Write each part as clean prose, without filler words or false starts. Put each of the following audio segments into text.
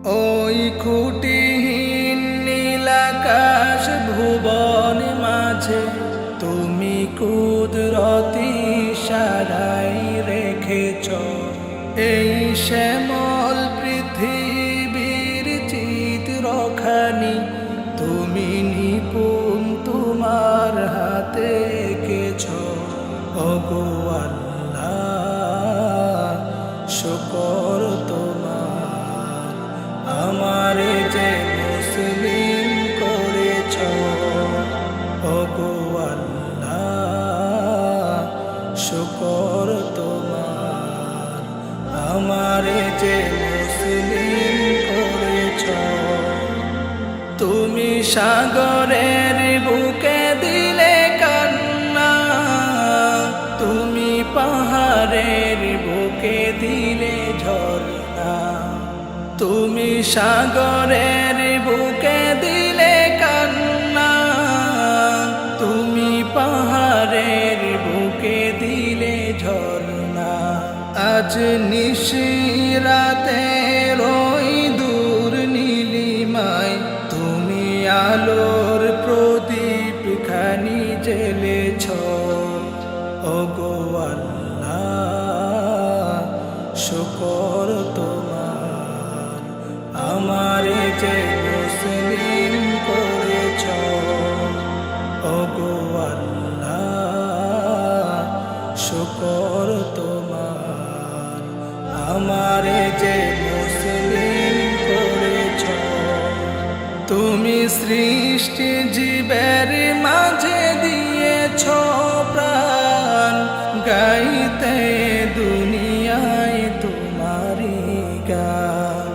ওই খুঁটিহীন নীলাকাশ ভুবন মাঝে তুমি কুদরতি ইশারায় রেখেছ এই শ্যামল পৃথিবীর চিত্রখানি তুমি নিপুণ তোমার হাতে এঁকেছ। ওগো আল্লাহ শুকর তোমার, আমারে যে মুসলিম করেছ। ওগো আল্লাহ শুকর তোমার, আমারে যে মুসলিম করেছ। তুমি সাগরের বুকে দিলে কান্না, তুমি পাহাড়ের বুকে দিলে ঝরনা। তুমি সাগরের বুকে দিলে কান্না, তুমি পাহাড়ের বুকে দিলে ঝরনা। আজ নিশিরাতে রই দূর নীলিমায় তুমি আলোর প্রদীপ খানি জ্বেলেছ। ওগো আল্লাহ শুকর তোমার, আমারে যে মুসলিম করেছ। ওগো আল্লাহ শুকর তোমার, আমারে যে মুসলিম করেছ। তুমি সৃষ্টি জীবের মাঝে দিয়েছ প্রাণ, গাইতে দুনিয়ায় তোমারি গান।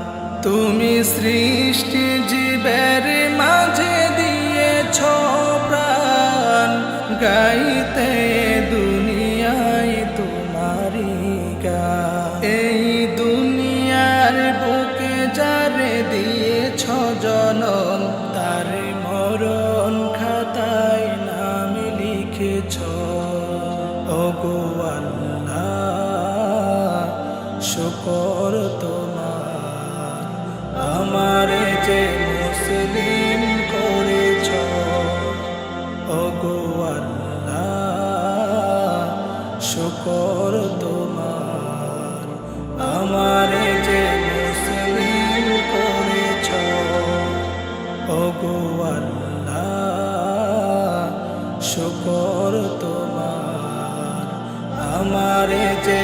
তুমি সৃষ্টি জীবের মাঝে দিয়েছ প্রাণ, গাইতে দুনিয়ায় তোমারি গান। এই দুনিয়ার বুকে যারে দিয়েছ জনম, তার মরণ খাতায় নাম লিখেছ। ওগো আল্লাহ শুকর তোমার, আমারে যে মুসলিম করেছ। ওগো আল্লাহ শুকর তোমার, আমারে যে মুসলিম করেছ। ওগো আল্লাহ শুকর তোমার, আমারে যে